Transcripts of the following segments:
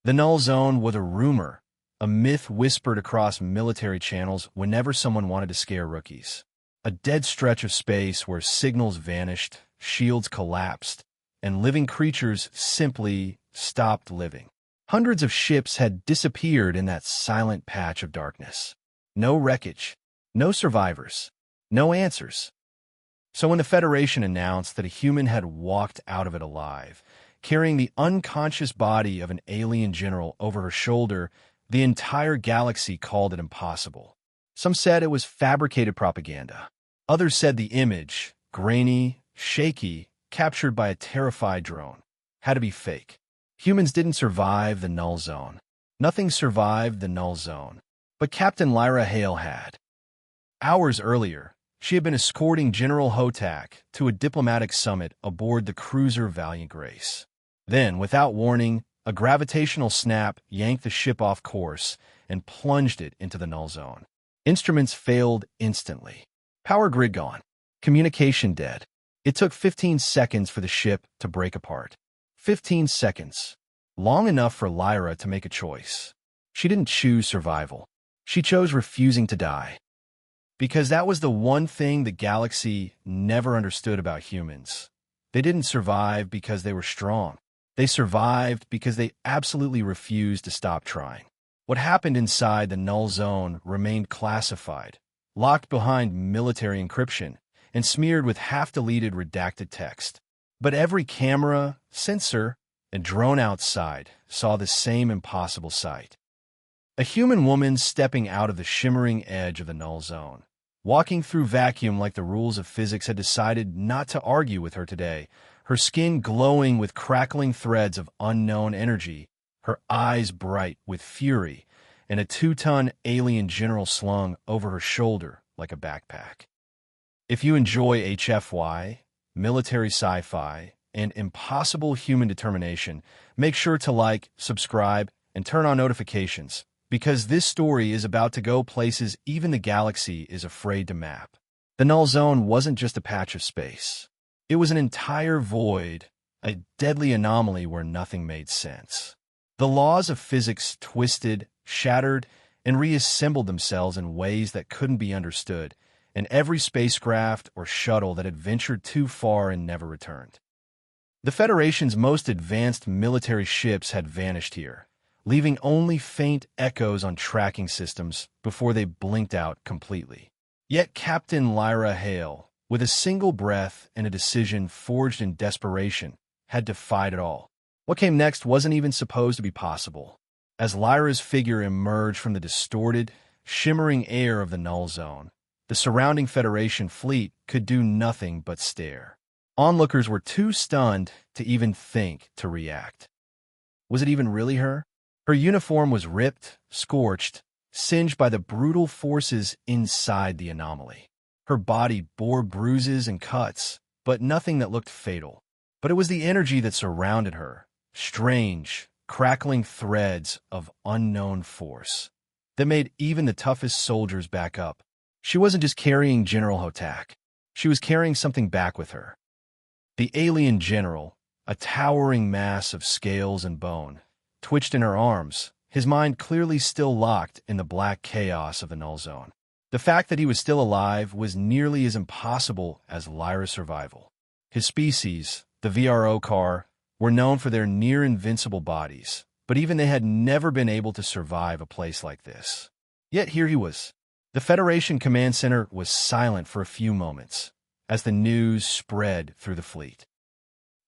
The null zone was a rumor, a myth whispered across military channels whenever someone wanted to scare rookies. A dead stretch of space where signals vanished, shields collapsed, and living creatures simply stopped living. Hundreds of ships had disappeared in that silent patch of darkness. No wreckage, no survivors, no answers. So when the Federation announced that a human had walked out of it alive, carrying the unconscious body of an alien general over her shoulder, the entire galaxy called it impossible. Some said it was fabricated propaganda. Others said the image, grainy, shaky, captured by a terrified drone, had to be fake. Humans didn't survive the null zone. Nothing survived the null zone. But Captain Lyra Hale had. Hours earlier, she had been escorting General Hotak to a diplomatic summit aboard the cruiser Valiant Grace. Then, without warning, a gravitational snap yanked the ship off course and plunged it into the null zone. Instruments failed instantly. Power grid gone. Communication dead. It took 15 seconds for the ship to break apart. 15 seconds. Long enough for Lyra to make a choice. She didn't choose survival. She chose refusing to die. Because that was the one thing the galaxy never understood about humans. They didn't survive because they were strong. They survived because they absolutely refused to stop trying. What happened inside the null zone remained classified, locked behind military encryption, and smeared with half-deleted redacted text. But every camera, sensor, and drone outside saw the same impossible sight. A human woman stepping out of the shimmering edge of the null zone, walking through vacuum like the rules of physics had decided not to argue with her today, her skin glowing with crackling threads of unknown energy, her eyes bright with fury, and a 2-ton alien general slung over her shoulder like a backpack. If you enjoy HFY, military sci-fi, and impossible human determination, make sure to like, subscribe, and turn on notifications, because this story is about to go places even the galaxy is afraid to map. The null zone wasn't just a patch of space. It was an entire void, a deadly anomaly where nothing made sense. The laws of physics twisted, shattered, and reassembled themselves in ways that couldn't be understood, and every spacecraft or shuttle that had ventured too far and never returned. The Federation's most advanced military ships had vanished here, leaving only faint echoes on tracking systems before they blinked out completely. Yet Captain Lyra Hale, with a single breath and a decision forged in desperation, had defied it all. What came next wasn't even supposed to be possible. As Lyra's figure emerged from the distorted, shimmering air of the null zone, the surrounding Federation fleet could do nothing but stare. Onlookers were too stunned to even think to react. Was it even really her? Her uniform was ripped, scorched, singed by the brutal forces inside the anomaly. Her body bore bruises and cuts, but nothing that looked fatal. But it was the energy that surrounded her, strange, crackling threads of unknown force, that made even the toughest soldiers back up. She wasn't just carrying General Hotak. She was carrying something back with her. The alien general, a towering mass of scales and bone, twitched in her arms, his mind clearly still locked in the black chaos of the null zone. The fact that he was still alive was nearly as impossible as Lyra's survival. His species, the VRO car, were known for their near-invincible bodies, but even they had never been able to survive a place like this. Yet here he was. The Federation Command Center was silent for a few moments as the news spread through the fleet.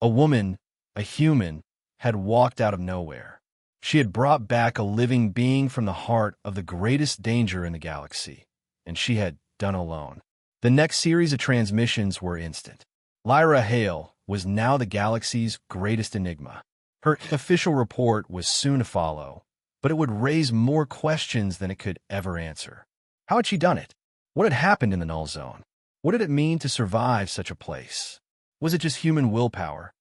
A woman, a human, had walked out of nowhere. She had brought back a living being from the heart of the greatest danger in the galaxy, and she had done alone. The next series of transmissions were instant. Lyra Hale was now the galaxy's greatest enigma. Her official report was soon to follow, but it would raise more questions than it could ever answer. How had she done it? What had happened in the null zone? What did it mean to survive such a place? Was it just human willpower?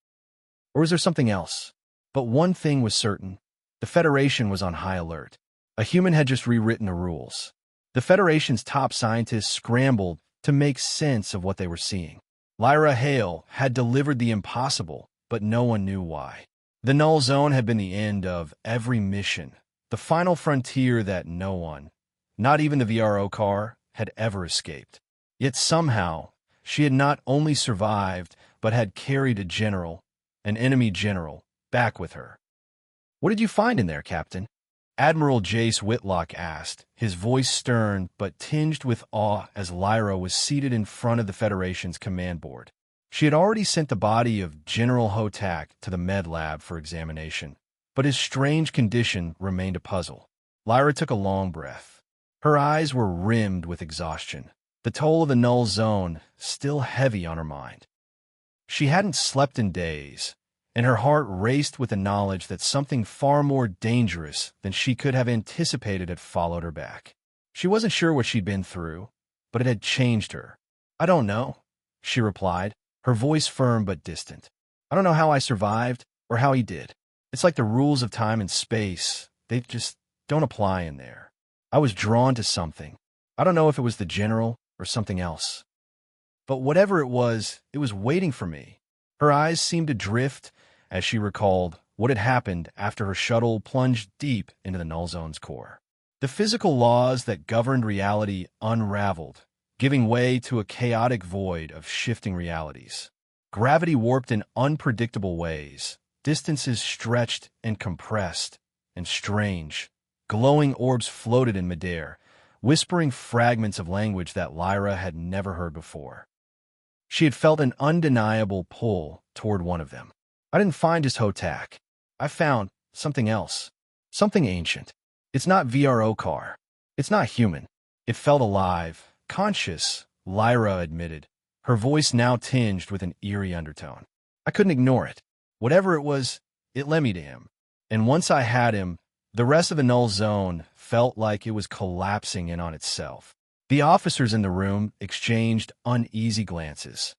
Or was there something else? But one thing was certain. The Federation was on high alert. A human had just rewritten the rules. The Federation's top scientists scrambled to make sense of what they were seeing. Lyra Hale had delivered the impossible, but no one knew why. The null zone had been the end of every mission, the final frontier that no one, not even the VRO car, had ever escaped. Yet somehow, she had not only survived, but had carried a general, an enemy general, back with her. "What did you find in there, Captain?" Admiral Jace Whitlock asked, his voice stern but tinged with awe as Lyra was seated in front of the Federation's command board. She had already sent the body of General Hotak to the med lab for examination, but his strange condition remained a puzzle. Lyra took a long breath. Her eyes were rimmed with exhaustion, the toll of the null zone still heavy on her mind. She hadn't slept in days, and her heart raced with the knowledge that something far more dangerous than she could have anticipated had followed her back. She wasn't sure what she'd been through, but it had changed her. "I don't know," she replied, her voice firm but distant. "I don't know how I survived or how he did. It's like the rules of time and space. They just don't apply in there. I was drawn to something. I don't know if it was the general or something else. But whatever it was waiting for me." Her eyes seemed to drift as she recalled what had happened after her shuttle plunged deep into the null zone's core. The physical laws that governed reality unraveled, giving way to a chaotic void of shifting realities. Gravity warped in unpredictable ways, distances stretched and compressed, and strange, glowing orbs floated in midair, whispering fragments of language that Lyra had never heard before. She had felt an undeniable pull toward one of them. "I didn't find just Hotak. I found something else. Something ancient. It's not VRO car. It's not human." It felt alive, conscious, Lyra admitted, her voice now tinged with an eerie undertone. "I couldn't ignore it. Whatever it was, it led me to him. And once I had him, the rest of the null zone felt like it was collapsing in on itself." The officers in the room exchanged uneasy glances.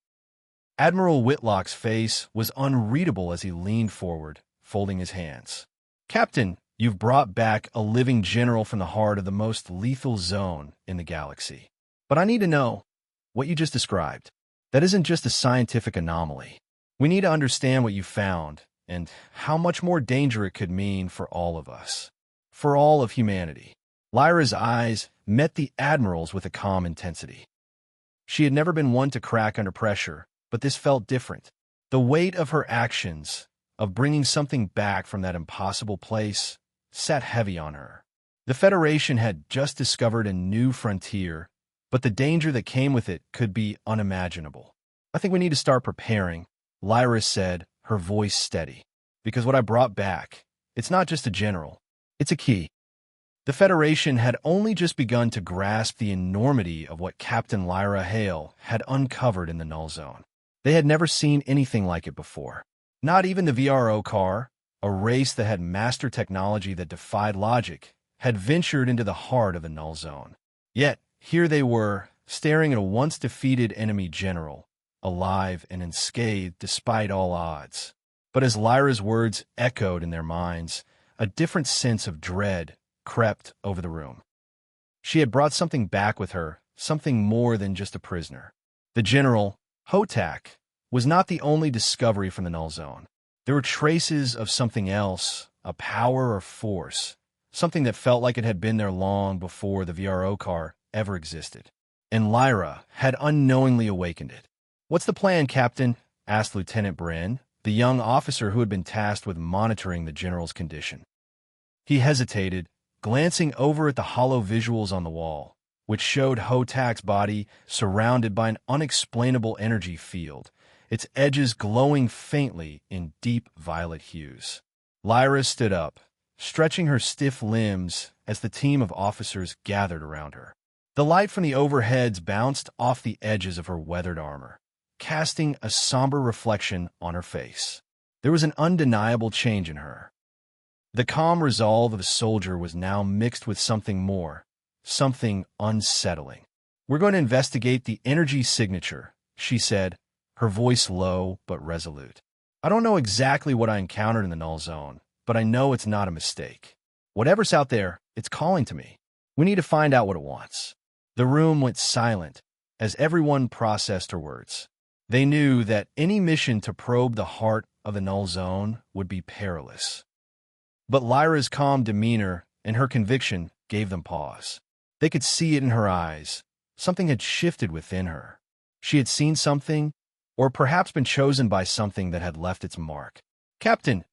Admiral Whitlock's face was unreadable as he leaned forward, folding his hands. "Captain, you've brought back a living general from the heart of the most lethal zone in the galaxy. But I need to know what you just described. That isn't just a scientific anomaly. We need to understand what you found and how much more danger it could mean for all of us, for all of humanity." Lyra's eyes met the Admiral's with a calm intensity. She had never been one to crack under pressure, but this felt different. The weight of her actions, of bringing something back from that impossible place, sat heavy on her. The Federation had just discovered a new frontier, but the danger that came with it could be unimaginable. "I think we need to start preparing," Lyra said, her voice steady. "Because what I brought back, it's not just a general, it's a key." The Federation had only just begun to grasp the enormity of what Captain Lyra Hale had uncovered in the null zone. They had never seen anything like it before. Not even the VRO car, a race that had mastered technology that defied logic, had ventured into the heart of the null zone. Yet, here they were, staring at a once-defeated enemy general, alive and unscathed despite all odds. But as Lyra's words echoed in their minds, a different sense of dread crept over the room. She had brought something back with her, something more than just a prisoner. The general, Hotak, was not the only discovery from the null zone. There were traces of something else, a power or force, something that felt like it had been there long before the VRO car ever existed. And Lyra had unknowingly awakened it. "What's the plan, Captain?" asked Lieutenant Bren, the young officer who had been tasked with monitoring the general's condition. He hesitated, glancing over at the hollow visuals on the wall, which showed Hotak's body surrounded by an unexplainable energy field, its edges glowing faintly in deep violet hues. Lyra stood up, stretching her stiff limbs as the team of officers gathered around her. The light from the overheads bounced off the edges of her weathered armor, casting a somber reflection on her face. There was an undeniable change in her. The calm resolve of a soldier was now mixed with something more, something unsettling. "We're going to investigate the energy signature," she said, her voice low but resolute. "I don't know exactly what I encountered in the null zone, but I know it's not a mistake. Whatever's out there, it's calling to me. We need to find out what it wants." The room went silent as everyone processed her words. They knew that any mission to probe the heart of the null zone would be perilous. But Lyra's calm demeanor and her conviction gave them pause. They could see it in her eyes. Something had shifted within her. She had seen something, or perhaps been chosen by something that had left its mark. "Captain,"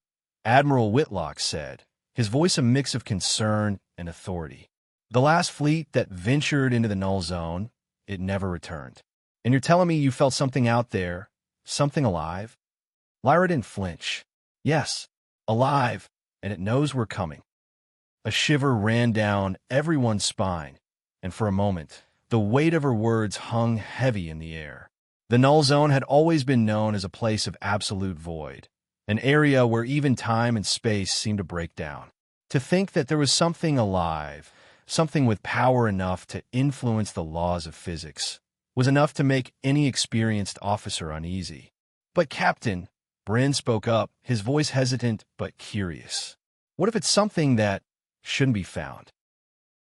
Admiral Whitlock said, his voice a mix of concern and authority. "The last fleet that ventured into the null zone, it never returned. And you're telling me you felt something out there, something alive?" Lyra didn't flinch. "Yes, alive, and it knows we're coming." A shiver ran down everyone's spine, and for a moment, the weight of her words hung heavy in the air. The null zone had always been known as a place of absolute void, an area where even time and space seemed to break down. To think that there was something alive, something with power enough to influence the laws of physics, was enough to make any experienced officer uneasy. "But Captain," Bryn spoke up, his voice hesitant but curious. "What if it's something that shouldn't be found?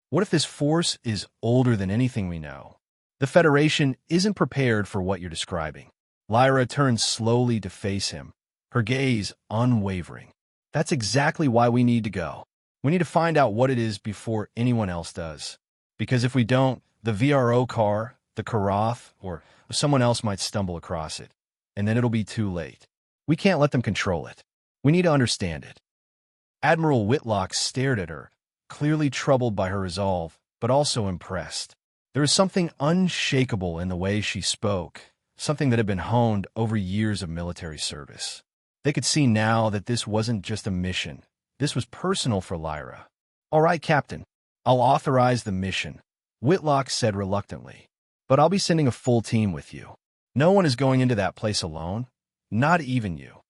What if this force is older than anything we know? The Federation isn't prepared for what you're describing." Lyra turned slowly to face him, her gaze unwavering. "That's exactly why we need to go. We need to find out what it is before anyone else does. Because if we don't, the VRO car, the Karath, or someone else might stumble across it, and then it'll be too late. We can't let them control it. We need to understand it." Admiral Whitlock stared at her, clearly troubled by her resolve, but also impressed. There was something unshakable in the way she spoke, something that had been honed over years of military service. They could see now that this wasn't just a mission. This was personal for Lyra. "All right, Captain. I'll authorize the mission," Whitlock said reluctantly. "But I'll be sending a full team with you. No one is going into that place alone, not even you."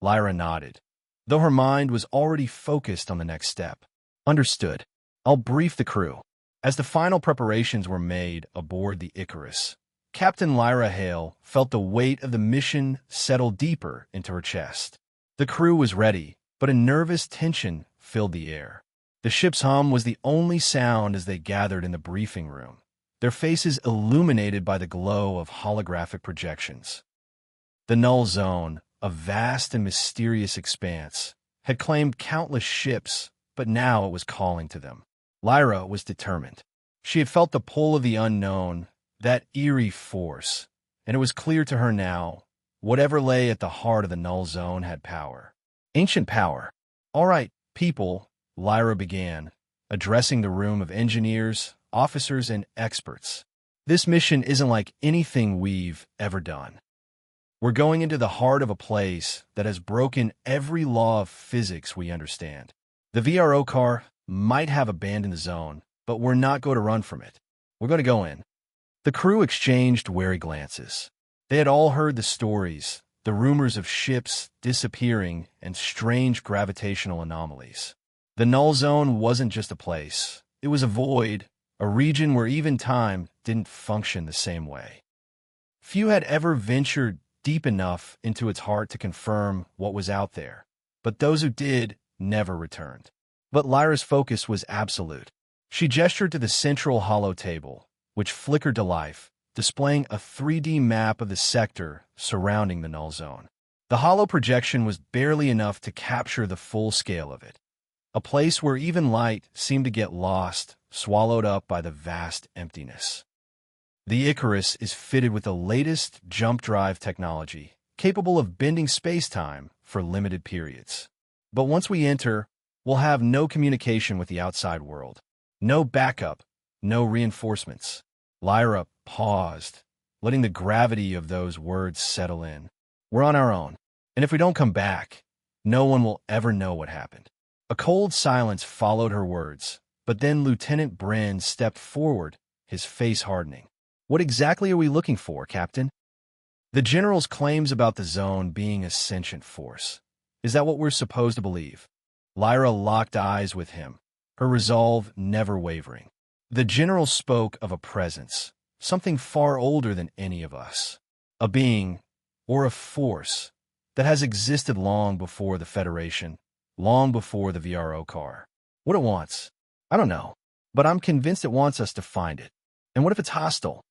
Lyra nodded, though her mind was already focused on the next step. "Understood. I'll brief the crew." As the final preparations were made aboard the Icarus, Captain Lyra Hale felt the weight of the mission settle deeper into her chest. The crew was ready, but a nervous tension filled the air. The ship's hum was the only sound as they gathered in the briefing room, their faces illuminated by the glow of holographic projections. The null zone, a vast and mysterious expanse, had claimed countless ships, but now it was calling to them. Lyra was determined. She had felt the pull of the unknown, that eerie force, and it was clear to her now, whatever lay at the heart of the null zone had power. Ancient power. "All right, people," Lyra began, addressing the room of engineers, officers, and experts. "This mission isn't like anything we've ever done. We're going into the heart of a place that has broken every law of physics we understand. The VRO car might have abandoned the zone, but we're not going to run from it. We're going to go in." The crew exchanged wary glances. They had all heard the stories, the rumors of ships disappearing and strange gravitational anomalies. The null zone wasn't just a place. It was a void, a region where even time didn't function the same way. Few had ever ventured deep enough into its heart to confirm what was out there, but those who did never returned. But Lyra's focus was absolute. She gestured to the central hollow table, which flickered to life, displaying a 3D map of the sector surrounding the null zone. The hollow projection was barely enough to capture the full scale of it, a place where even light seemed to get lost, swallowed up by the vast emptiness. The Icarus is fitted with the latest jump drive technology, capable of bending space-time for limited periods. But once we enter, we'll have no communication with the outside world. No backup, no reinforcements. Lyra paused, letting the gravity of those words settle in. We're on our own, and if we don't come back, no one will ever know what happened. A cold silence followed her words, but then Lieutenant Bryn stepped forward, his face hardening. "What exactly are we looking for, Captain?" "The General's claims about the zone being a sentient force. Is that what we're supposed to believe?" Lyra locked eyes with him, her resolve never wavering. The General spoke of a presence, something far older than any of us. A being, or a force, that has existed long before the Federation, long before the VRO car. What it wants, I don't know, but I'm convinced it wants us to find it. And what if it's hostile?"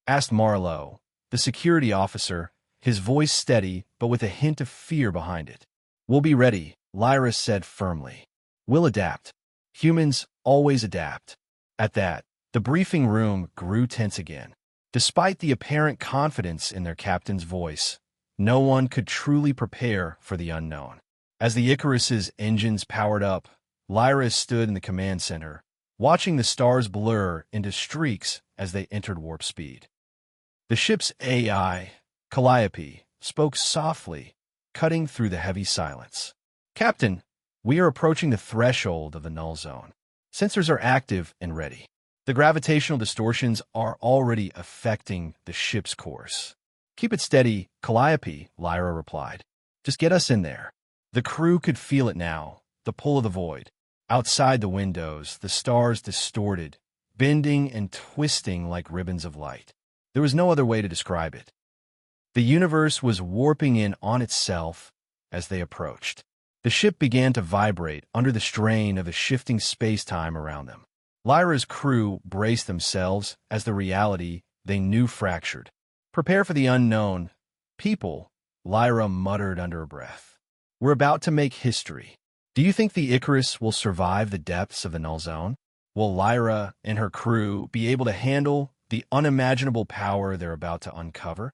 asked Marlowe, the security officer, his voice steady but with a hint of fear behind it. "We'll be ready," Lyra said firmly. "We'll adapt. Humans always adapt." At that, the briefing room grew tense again. Despite the apparent confidence in their captain's voice, no one could truly prepare for the unknown. As the Icarus's engines powered up, Lyra stood in the command center, watching the stars blur into streaks as they entered warp speed. The ship's AI, Calliope, spoke softly, cutting through the heavy silence. "Captain, we are approaching the threshold of the null zone. Sensors are active and ready. The gravitational distortions are already affecting the ship's course." "Keep it steady, Calliope," Lyra replied. "Just get us in there." The crew could feel it now, the pull of the void. Outside the windows, the stars distorted, bending and twisting like ribbons of light. There was no other way to describe it. The universe was warping in on itself as they approached. The ship began to vibrate under the strain of the shifting space-time around them. Lyra's crew braced themselves as the reality they knew fractured. "Prepare for the unknown. People," Lyra muttered under her breath. "We're about to make history. Do you think the Icarus will survive the depths of the null zone? Will Lyra and her crew be able to handle the unimaginable power they're about to uncover?"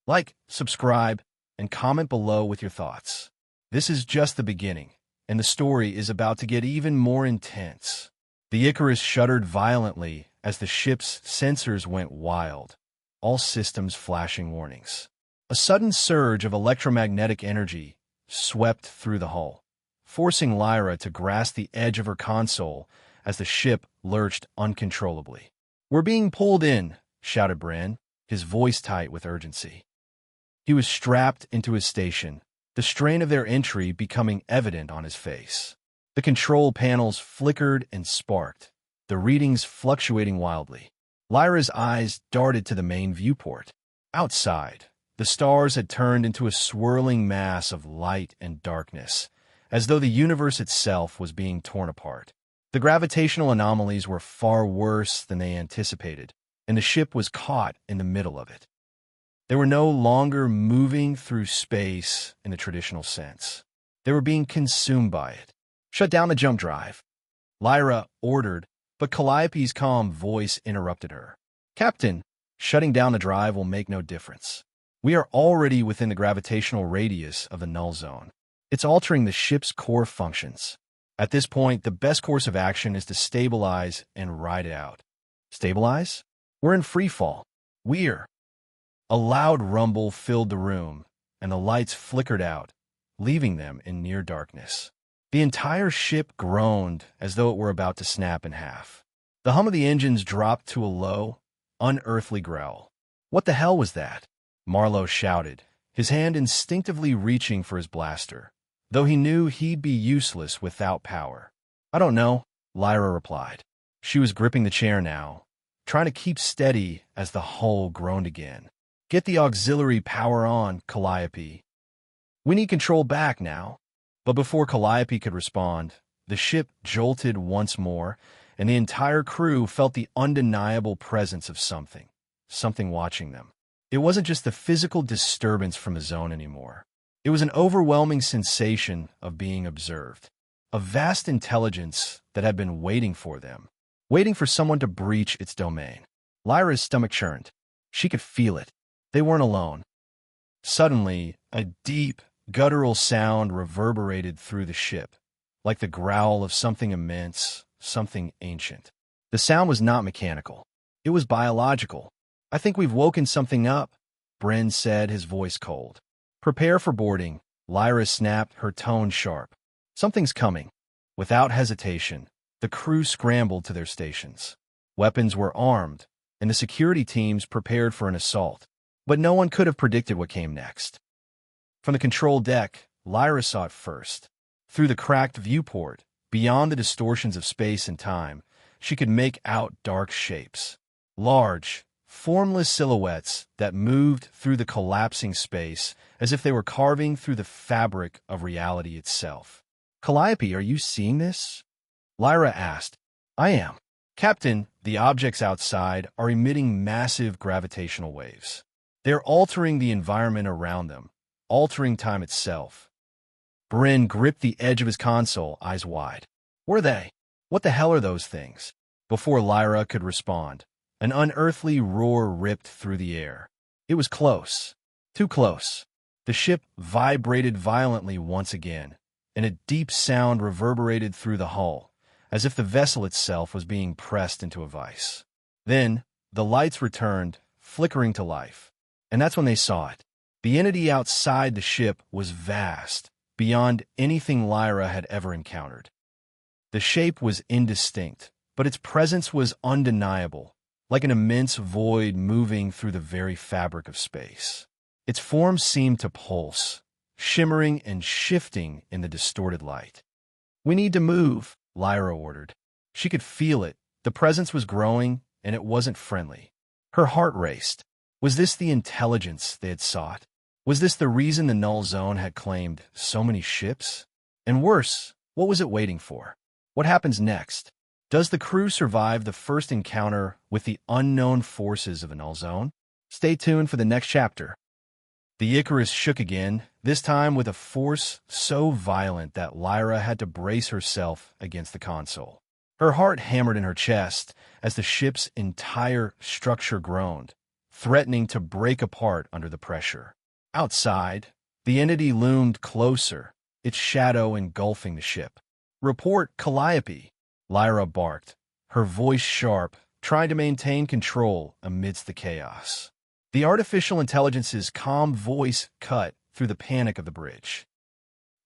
Like, subscribe, and comment below with your thoughts. This is just the beginning, and the story is about to get even more intense. The Icarus shuddered violently as the ship's sensors went wild, all systems flashing warnings. A sudden surge of electromagnetic energy swept through the hull, forcing Lyra to grasp the edge of her console as the ship lurched uncontrollably. "We're being pulled in," shouted Bran, his voice tight with urgency. He was strapped into his station, the strain of their entry becoming evident on his face. The control panels flickered and sparked, the readings fluctuating wildly. Lyra's eyes darted to the main viewport. Outside, the stars had turned into a swirling mass of light and darkness, as though the universe itself was being torn apart. The gravitational anomalies were far worse than they anticipated, and the ship was caught in the middle of it. They were no longer moving through space in the traditional sense. They were being consumed by it. "Shut down the jump drive," Lyra ordered, but Calliope's calm voice interrupted her. "Captain, shutting down the drive will make no difference. We are already within the gravitational radius of the null zone. It's altering the ship's core functions. At this point, the best course of action is to stabilize and ride it out." "Stabilize? We're in free fall. We're..." A loud rumble filled the room, and the lights flickered out, leaving them in near darkness. The entire ship groaned as though it were about to snap in half. The hum of the engines dropped to a low, unearthly growl. "What the hell was that?" Marlowe shouted, his hand instinctively reaching for his blaster, though he knew he'd be useless without power. "I don't know," Lyra replied. She was gripping the chair now, trying to keep steady as the hull groaned again. "Get the auxiliary power on, Calliope. We need control back now." But before Calliope could respond, the ship jolted once more, and the entire crew felt the undeniable presence of something watching them. It wasn't just the physical disturbance from the zone anymore. It was an overwhelming sensation of being observed, a vast intelligence that had been waiting for them, waiting for someone to breach its domain. Lyra's stomach churned. She could feel it. They weren't alone. Suddenly, a deep, guttural sound reverberated through the ship, like the growl of something immense, something ancient. The sound was not mechanical. It was biological. "I think we've woken something up," Bren said, his voice cold. "Prepare for boarding," Lyra snapped, her tone sharp. "Something's coming." Without hesitation, the crew scrambled to their stations. Weapons were armed, and the security teams prepared for an assault. But no one could have predicted what came next. From the control deck, Lyra saw it first. Through the cracked viewport, beyond the distortions of space and time, she could make out dark shapes. Large, formless silhouettes that moved through the collapsing space as if they were carving through the fabric of reality itself. "Calliope, are you seeing this?" Lyra asked. "I am. Captain, the objects outside are emitting massive gravitational waves. They're altering the environment around them, altering time itself. Bryn gripped the edge of his console, eyes wide. Were they? What the hell are those things? Before Lyra could respond, an unearthly roar ripped through the air. It was close. Too close. The ship vibrated violently once again, and a deep sound reverberated through the hull, as if the vessel itself was being pressed into a vice. Then, the lights returned, flickering to life. And that's when they saw it. The entity outside the ship was vast, beyond anything Lyra had ever encountered. The shape was indistinct, but its presence was undeniable, like an immense void moving through the very fabric of space. Its form seemed to pulse, shimmering and shifting in the distorted light. "We need to move," Lyra ordered. She could feel it. The presence was growing, and it wasn't friendly. Her heart raced. Was this the intelligence they had sought? Was this the reason the Null Zone had claimed so many ships? And worse, what was it waiting for? What happens next? Does the crew survive the first encounter with the unknown forces of the Null Zone? Stay tuned for the next chapter. The Icarus shook again, this time with a force so violent that Lyra had to brace herself against the console. Her heart hammered in her chest as the ship's entire structure groaned, threatening to break apart under the pressure. Outside, the entity loomed closer, its shadow engulfing the ship. "Report, Calliope," Lyra barked, her voice sharp, trying to maintain control amidst the chaos. The artificial intelligence's calm voice cut through the panic of the bridge.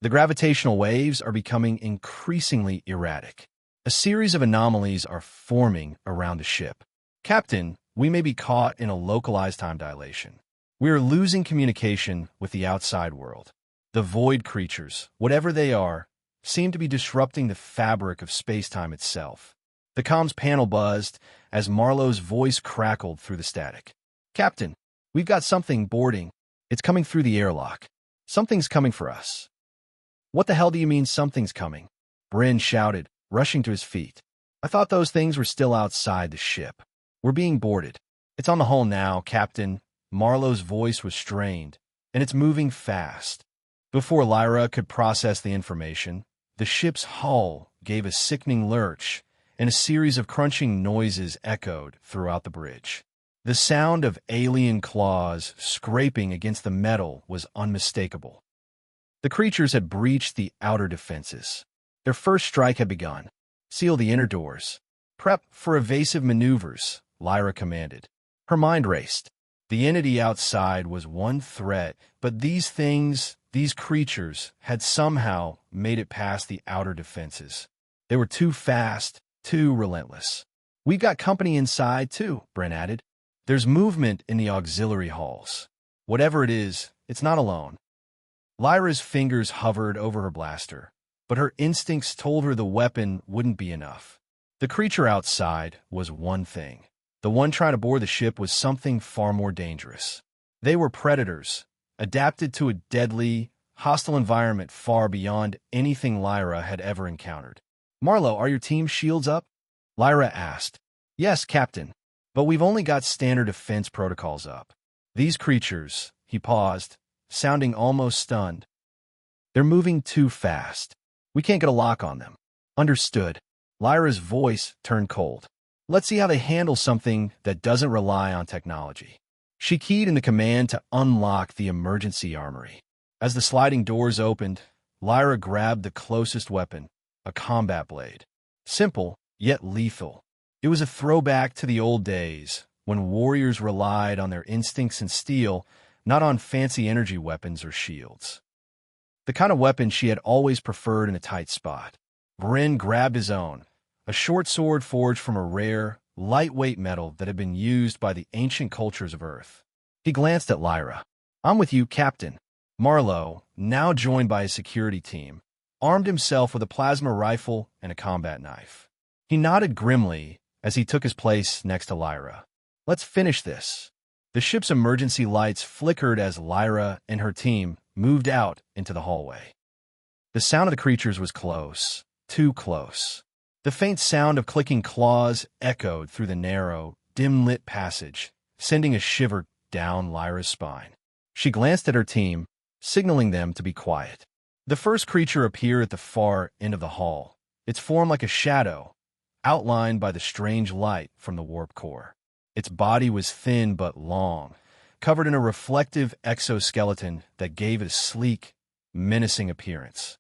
"The gravitational waves are becoming increasingly erratic. A series of anomalies are forming around the ship. Captain, we may be caught in a localized time dilation. We are losing communication with the outside world. The void creatures, whatever they are, seem to be disrupting the fabric of space-time itself." The comms panel buzzed as Marlowe's voice crackled through the static. "Captain, we've got something boarding. It's coming through the airlock. Something's coming for us." "What the hell do you mean something's coming?" Bryn shouted, rushing to his feet. "I thought those things were still outside the ship. We're being boarded. It's on the hull now, Captain." Marlowe's voice was strained, and it's moving fast. Before Lyra could process the information, the ship's hull gave a sickening lurch, and a series of crunching noises echoed throughout the bridge. The sound of alien claws scraping against the metal was unmistakable. The creatures had breached the outer defenses. Their first strike had begun. "Seal the inner doors. Prep for evasive maneuvers," Lyra commanded. Her mind raced. The entity outside was one threat, but these creatures, had somehow made it past the outer defenses. They were too fast, too relentless. "We've got company inside, too," Bryn added. "There's movement in the auxiliary halls. Whatever it is, it's not alone." Lyra's fingers hovered over her blaster, but her instincts told her the weapon wouldn't be enough. The creature outside was one thing. The one trying to board the ship was something far more dangerous. They were predators, adapted to a deadly, hostile environment far beyond anything Lyra had ever encountered. "Marlowe, are your team's shields up?" Lyra asked. "Yes, Captain, but we've only got standard defense protocols up. These creatures," he paused, sounding almost stunned. "They're moving too fast. We can't get a lock on them." "Understood." Lyra's voice turned cold. "Let's see how they handle something that doesn't rely on technology." She keyed in the command to unlock the emergency armory. As the sliding doors opened, Lyra grabbed the closest weapon, a combat blade. Simple, yet lethal. It was a throwback to the old days, when warriors relied on their instincts and steel, not on fancy energy weapons or shields. The kind of weapon she had always preferred in a tight spot. Bryn grabbed his own, a short sword forged from a rare, lightweight metal that had been used by the ancient cultures of Earth. He glanced at Lyra. "I'm with you, Captain." Marlowe, now joined by his security team, armed himself with a plasma rifle and a combat knife. He nodded grimly as he took his place next to Lyra. "Let's finish this." The ship's emergency lights flickered as Lyra and her team moved out into the hallway. The sound of the creatures was close, too close. The faint sound of clicking claws echoed through the narrow, dim-lit passage, sending a shiver down Lyra's spine. She glanced at her team, signaling them to be quiet. The first creature appeared at the far end of the hall, its form like a shadow, outlined by the strange light from the warp core. Its body was thin but long, covered in a reflective exoskeleton that gave it a sleek, menacing appearance.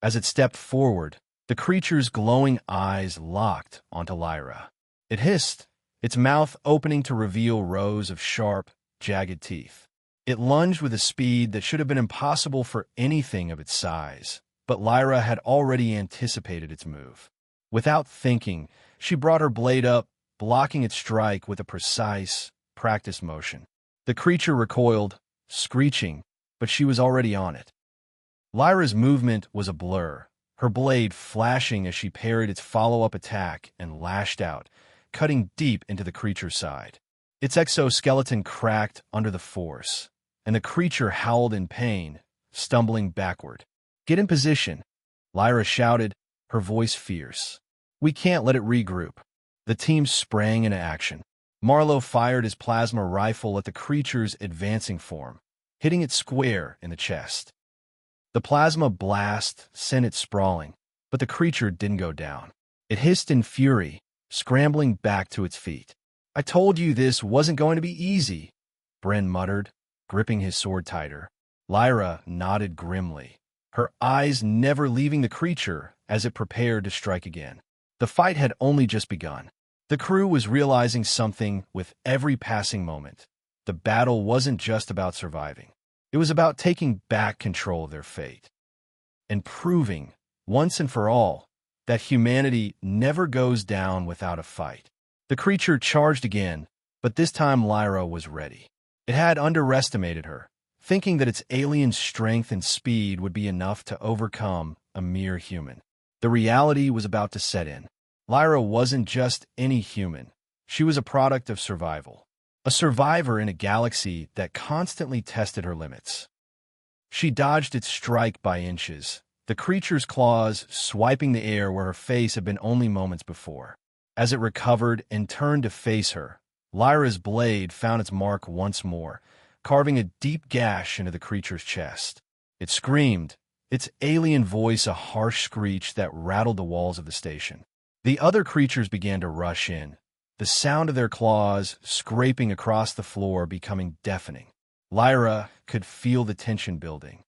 As it stepped forward, the creature's glowing eyes locked onto Lyra. It hissed, its mouth opening to reveal rows of sharp, jagged teeth. It lunged with a speed that should have been impossible for anything of its size, but Lyra had already anticipated its move. Without thinking, she brought her blade up, blocking its strike with a precise, practiced motion. The creature recoiled, screeching, but she was already on it. Lyra's movement was a blur, her blade flashing as she parried its follow-up attack and lashed out, cutting deep into the creature's side. Its exoskeleton cracked under the force, and the creature howled in pain, stumbling backward. "Get in position," Lyra shouted, her voice fierce. "We can't let it regroup." The team sprang into action. Marlowe fired his plasma rifle at the creature's advancing form, hitting it square in the chest. The plasma blast sent it sprawling, but the creature didn't go down. It hissed in fury, scrambling back to its feet. "I told you this wasn't going to be easy," Bren muttered, gripping his sword tighter. Lyra nodded grimly, her eyes never leaving the creature as it prepared to strike again. The fight had only just begun. The crew was realizing something with every passing moment. The battle wasn't just about surviving. It was about taking back control of their fate and proving, once and for all, that humanity never goes down without a fight. The creature charged again, but this time Lyra was ready. It had underestimated her, thinking that its alien strength and speed would be enough to overcome a mere human. The reality was about to set in. Lyra wasn't just any human. She was a product of survival. A survivor in a galaxy that constantly tested her limits. She dodged its strike by inches, the creature's claws swiping the air where her face had been only moments before. As it recovered and turned to face her, Lyra's blade found its mark once more, carving a deep gash into the creature's chest. It screamed, its alien voice a harsh screech that rattled the walls of the station. The other creatures began to rush in, the sound of their claws scraping across the floor becoming deafening. Lyra could feel the tension building.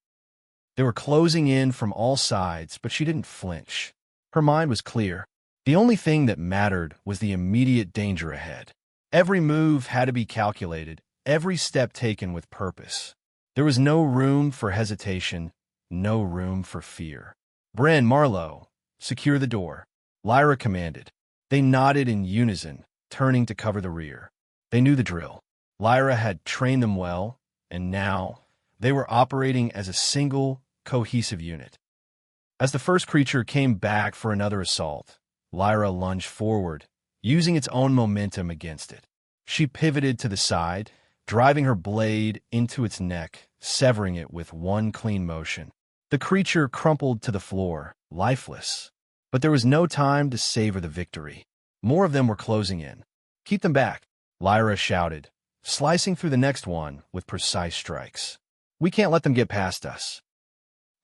They were closing in from all sides, but she didn't flinch. Her mind was clear. The only thing that mattered was the immediate danger ahead. Every move had to be calculated, every step taken with purpose. There was no room for hesitation, no room for fear. "Bren, Marlowe, secure the door," Lyra commanded. They nodded in unison, turning to cover the rear. They knew the drill. Lyra had trained them well, and now they were operating as a single, cohesive unit. As the first creature came back for another assault, Lyra lunged forward, using its own momentum against it. She pivoted to the side, driving her blade into its neck, severing it with one clean motion. The creature crumpled to the floor, lifeless. But there was no time to savor the victory. More of them were closing in. "Keep them back," Lyra shouted, slicing through the next one with precise strikes. "We can't let them get past us."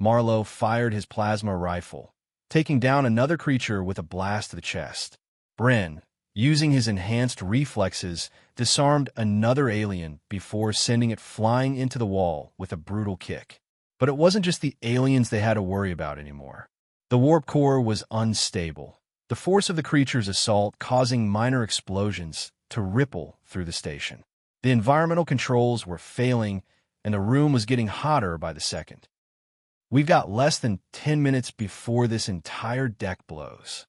Marlowe fired his plasma rifle, taking down another creature with a blast to the chest. Bren, using his enhanced reflexes, disarmed another alien before sending it flying into the wall with a brutal kick. But it wasn't just the aliens they had to worry about anymore. The warp core was unstable, the force of the creature's assault causing minor explosions to ripple through the station. The environmental controls were failing, and the room was getting hotter by the second. "We've got less than 10 minutes before this entire deck blows,"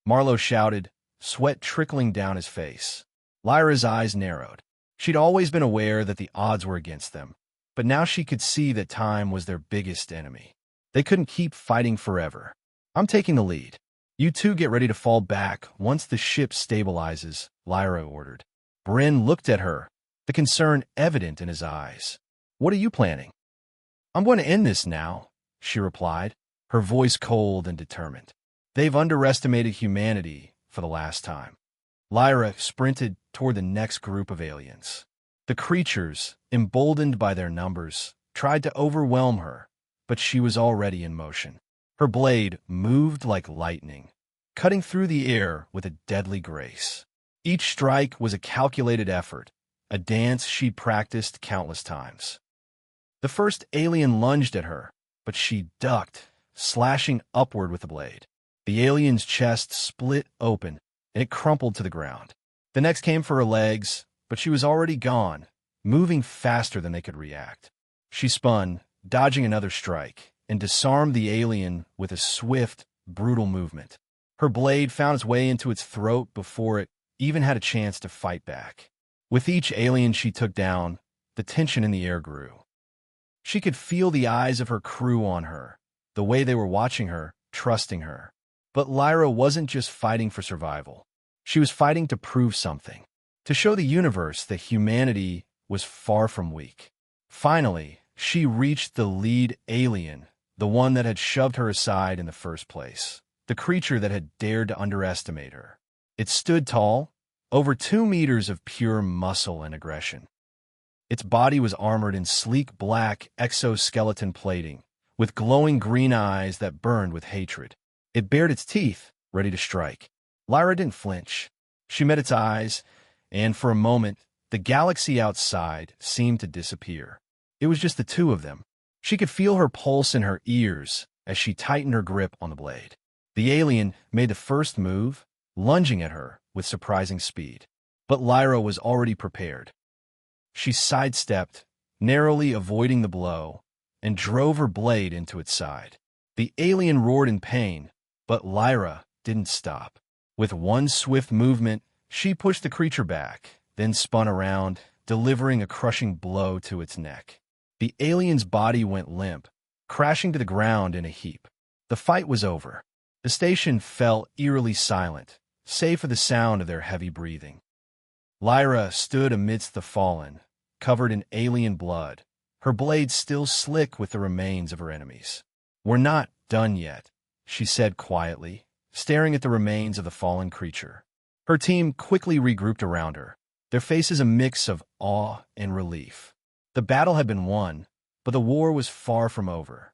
Marlowe shouted, sweat trickling down his face. Lyra's eyes narrowed. She'd always been aware that the odds were against them, but now she could see that time was their biggest enemy. They couldn't keep fighting forever. "I'm taking the lead. You two get ready to fall back once the ship stabilizes," Lyra ordered. Bren looked at her, the concern evident in his eyes. "What are you planning?" "I'm going to end this now," she replied, her voice cold and determined. "They've underestimated humanity for the last time." Lyra sprinted toward the next group of aliens. The creatures, emboldened by their numbers, tried to overwhelm her, but she was already in motion. Her blade moved like lightning, cutting through the air with a deadly grace. Each strike was a calculated effort, a dance she'd practiced countless times. The first alien lunged at her, but she ducked, slashing upward with the blade. The alien's chest split open, and it crumpled to the ground. The next came for her legs, but she was already gone, moving faster than they could react. She spun, dodging another strike, and disarmed the alien with a swift, brutal movement. Her blade found its way into its throat before it even had a chance to fight back. With each alien she took down, the tension in the air grew. She could feel the eyes of her crew on her, the way they were watching her, trusting her. But Lyra wasn't just fighting for survival. She was fighting to prove something, to show the universe that humanity was far from weak. Finally, she reached the lead alien, the one that had shoved her aside in the first place, the creature that had dared to underestimate her. It stood tall, over 2 meters of pure muscle and aggression. Its body was armored in sleek black exoskeleton plating, with glowing green eyes that burned with hatred. It bared its teeth, ready to strike. Lyra didn't flinch. She met its eyes, and for a moment, the galaxy outside seemed to disappear. It was just the two of them. She could feel her pulse in her ears as she tightened her grip on the blade. The alien made the first move, lunging at her with surprising speed. But Lyra was already prepared. She sidestepped, narrowly avoiding the blow, and drove her blade into its side. The alien roared in pain, but Lyra didn't stop. With one swift movement, she pushed the creature back, then spun around, delivering a crushing blow to its neck. The alien's body went limp, crashing to the ground in a heap. The fight was over. The station fell eerily silent, save for the sound of their heavy breathing. Lyra stood amidst the fallen, covered in alien blood, her blade still slick with the remains of her enemies. "We're not done yet," she said quietly, staring at the remains of the fallen creature. Her team quickly regrouped around her, their faces a mix of awe and relief. The battle had been won, but the war was far from over.